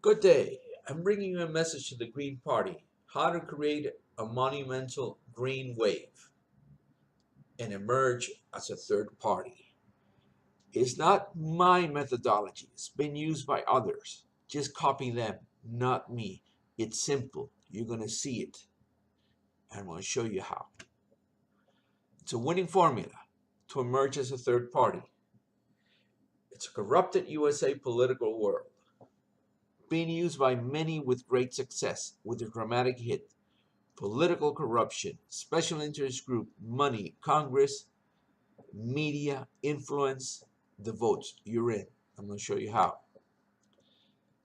Good day. I'm bringing you a message to the Green Party, how to create a monumental green wave and emerge as a third party. It's not my methodology. It's been used by others. Just copy them, not me. It's simple. You're going to see it. I'm going to show you how. It's a winning formula to emerge as a third party. It's a corrupted USA political world, being used by many with great success, with a dramatic hit. Political corruption, special interest group, money, Congress, media, influence, the votes. You're in. I'm going to show you how.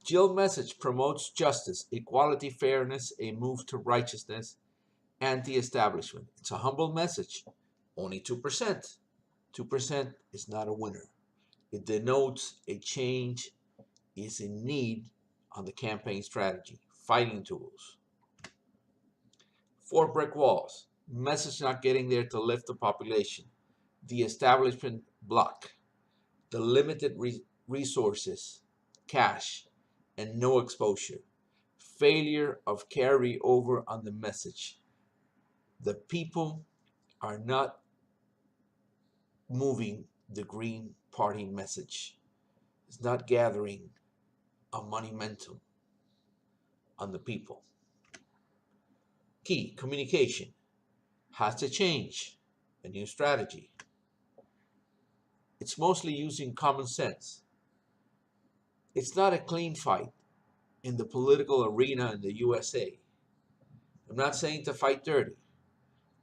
Jill message promotes justice, equality, fairness, a move to righteousness, anti-establishment. It's a humble message. Only 2%. 2% is not a winner. It denotes a change is in need on the campaign strategy, fighting tools. 4 brick walls. Message not getting there to lift the population. The establishment block. The limited resources, cash, and no exposure. Failure of carry over on the message. The people are not moving the Green Party message. It's not gathering a monumentum on the people. Key, communication has to change, a new strategy. It's mostly using common sense. It's not a clean fight in the political arena in the USA. I'm not saying to fight dirty.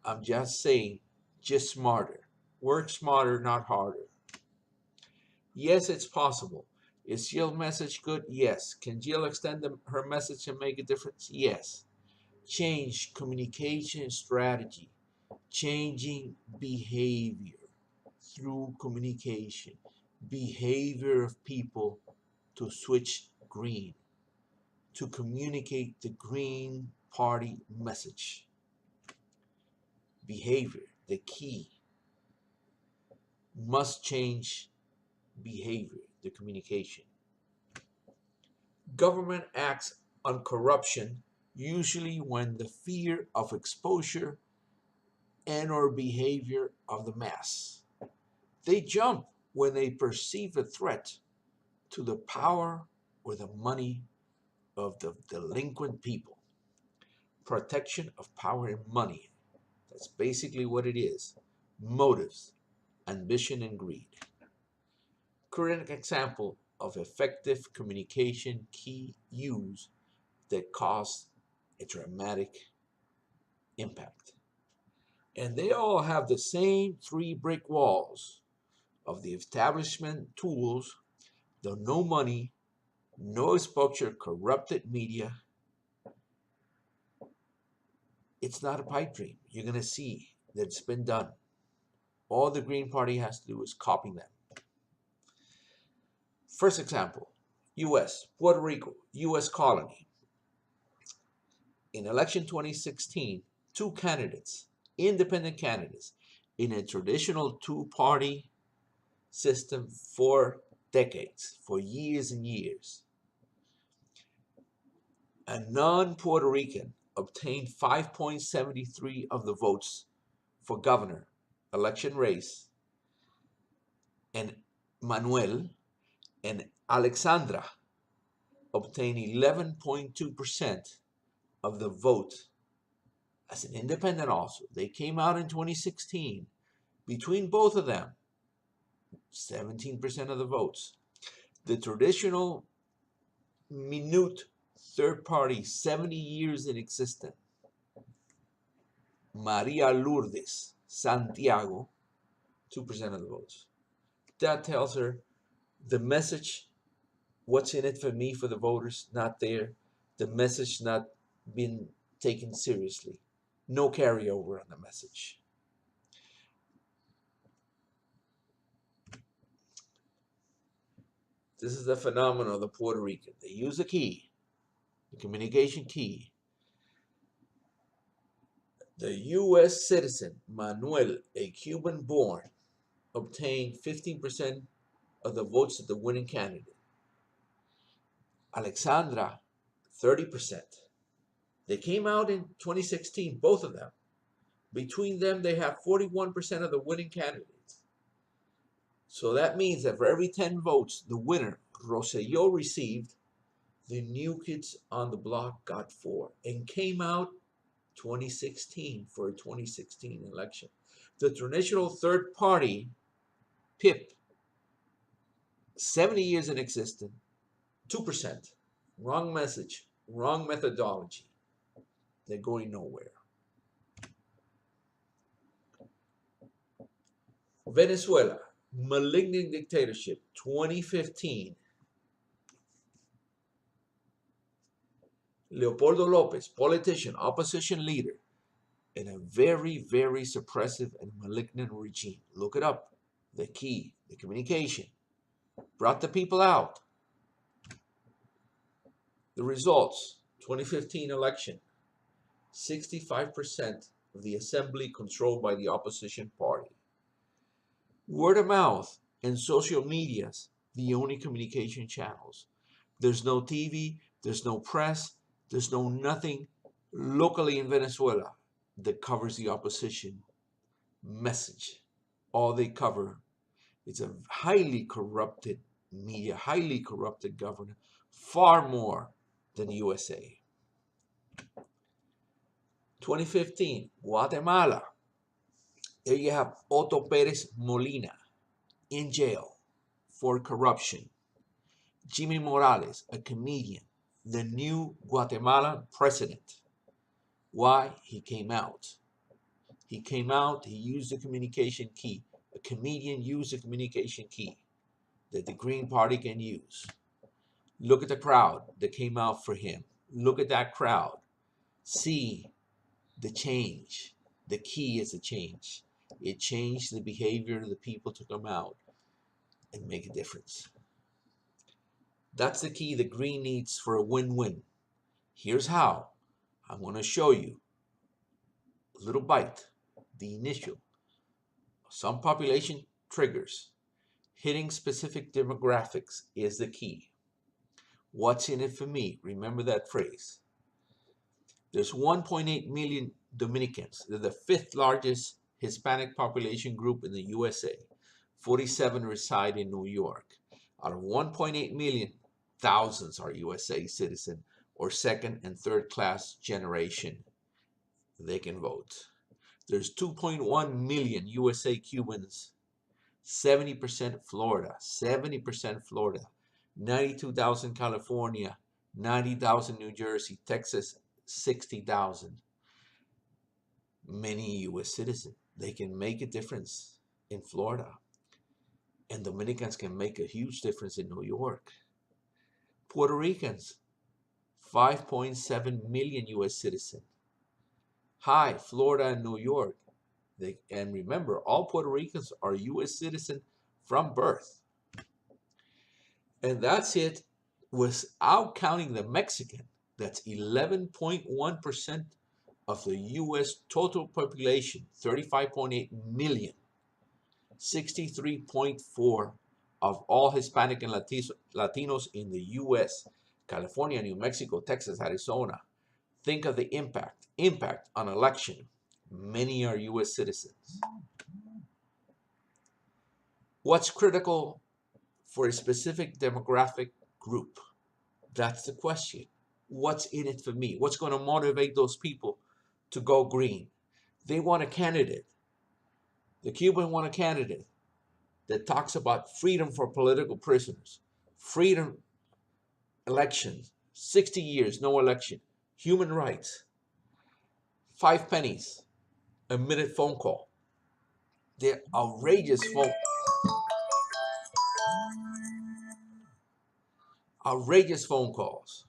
I'm just saying just smarter. Work smarter, not harder. Yes, it's possible. Is Jill's message good? Yes. Can Jill extend her message and make a difference? Yes. Change communication strategy. Changing behavior through communication. Behavior of people to switch green. To communicate the Green Party message. Behavior, the key. Must change behavior, the communication. Government acts on corruption usually when the fear of exposure and or behavior of the mass. They jump when they perceive a threat to the power or the money of the delinquent people. Protection of power and money. That's basically what it is. Motives, ambition, and greed. Current example of effective communication key use that caused a dramatic impact. And they all have the same 3 brick walls of the establishment tools, the no money, no exposure, corrupted media. It's not a pipe dream. You're going to see that it's been done. All the Green Party has to do is copy them. First example, U.S., Puerto Rico, U.S. colony. In election 2016, 2 candidates, independent candidates, in a traditional 2-party system for decades, for years and years. A non-Puerto Rican obtained 5.73 of the votes for governor election race, and Manuel and Alexandra obtained 11.2% of the vote as an independent also. They came out in 2016. Between both of them, 17% of the votes. The traditional minute third party, 70 years in existence, Maria Lourdes Santiago, 2% of the votes. That tells her the message, what's in it for me, for the voters, not there. The message not being taken seriously. No carryover on the message. This is the phenomenon of the Puerto Rican. They use a key, the communication key. The U.S. citizen, Manuel, a Cuban born, obtained 15% of the votes of the winning candidate. Alexandra, 30%. They came out in 2016, both of them. Between them, they have 41% of the winning candidates. So that means that for every 10 votes, the winner, Rosselló, received, the new kids on the block got 4 and came out 2016 for a 2016 election. The traditional third party, PIP, 70 years in existence, 2%. Wrong message, wrong methodology. They're going nowhere. Venezuela, malignant dictatorship, 2015. Leopoldo Lopez, politician, opposition leader, in a very, very suppressive and malignant regime. Look it up. The key, the communication, brought the people out. The results, 2015 election, 65% of the assembly controlled by the opposition party. Word of mouth and social medias, the only communication channels. There's no TV, there's no press, there's no nothing locally in Venezuela that covers the opposition message. All they cover is a highly corrupted media, highly corrupted government, far more than USA. 2015, Guatemala. There you have Otto Perez Molina in jail for corruption. Jimmy Morales, a comedian, the new Guatemalan president. Why? He came out. He came out, he used the communication key. A comedian used the communication key that the Green Party can use. Look at the crowd that came out for him. Look at that crowd. See the change. The key is the change. It changed the behavior of the people to come out and make a difference. That's the key the Green needs for a win-win. Here's how. I'm going to show you a little bite, the initial. Some population triggers. Hitting specific demographics is the key. What's in it for me? Remember that phrase. There's 1.8 million Dominicans. They're the 5th largest Hispanic population group in the USA. 47 reside in New York. Out of 1.8 million, thousands are USA citizen or second and third class generation. They can vote. There's 2.1 million USA Cubans, 70% Florida, 92,000 California, 90,000 New Jersey, Texas, 60,000. Many U.S. citizens. They can make a difference in Florida. And Dominicans can make a huge difference in New York. Puerto Ricans, 5.7 million U.S. citizens. Hi, Florida and New York. And remember, all Puerto Ricans are U.S. citizens from birth. And that's it without counting the Mexican. That's 11.1% of the U.S. total population, 35.8 million. 63.4% of all Hispanic and Latinos in the U.S., California, New Mexico, Texas, Arizona. Think of the impact on election. Many are U.S. citizens. What's critical for a specific demographic group? That's the question. What's in it for me? What's going to motivate those people to go green? They want a candidate. The Cubans want a candidate that talks about freedom for political prisoners, freedom, elections, 60 years, no election, human rights, 5 pennies, a minute phone call. They're outrageous phone calls,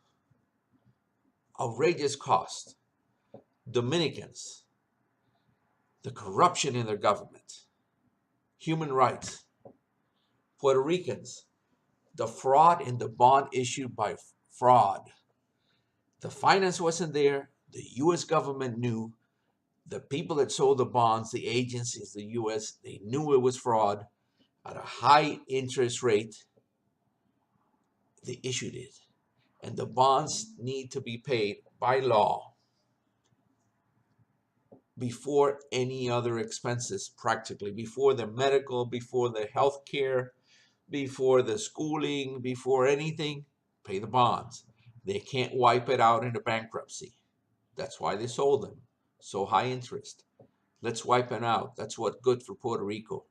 outrageous cost. Dominicans, the corruption in their government, human rights. Puerto Ricans, the fraud in the bond issued by fraud. The finance wasn't there. The U.S. government knew. The people that sold the bonds, the agencies, the U.S., they knew it was fraud at a high interest rate. They issued it. And the bonds need to be paid by law before any other expenses, practically, before the medical, before the health care, before the schooling, before anything. Pay the bonds. They can't wipe it out in a bankruptcy. That's why they sold them. So high interest. Let's wipe it out. That's what good for Puerto Rico.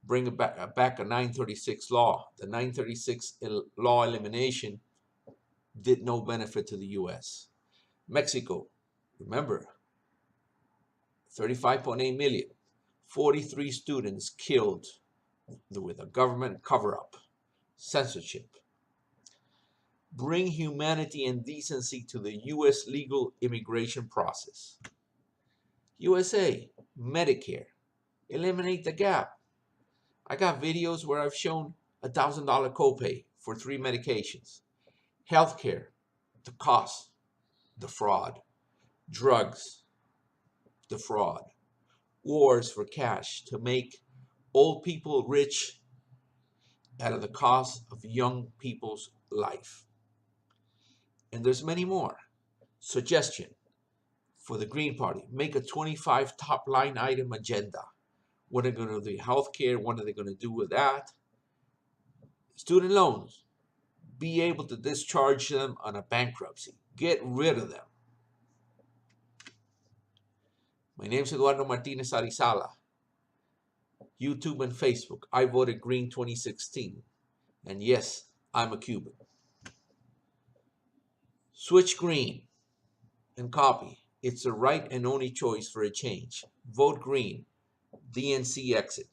Bring it back a 936 law. The 936 law elimination did no benefit to the U.S. Mexico, remember, 35.8 million, 43 students killed with a government cover-up, censorship. Bring humanity and decency to the U.S. legal immigration process. USA, Medicare, eliminate the gap. I got videos where I've shown $1,000 copay for 3 medications. Healthcare, the cost, the fraud. Drugs, the fraud. Wars for cash to make old people rich out of the cost of young people's life. And there's many more. Suggestion for the Green Party: make a 25 top line item agenda. What are they going to do? Healthcare, what are they going to do with that? Student loans, be able to discharge them on a bankruptcy. Get rid of them. My name is Eduardo Martinez Arizala. YouTube and Facebook. I voted Green 2016. And yes, I'm a Cuban. Switch Green and copy. It's the right and only choice for a change. Vote Green. DNC exit.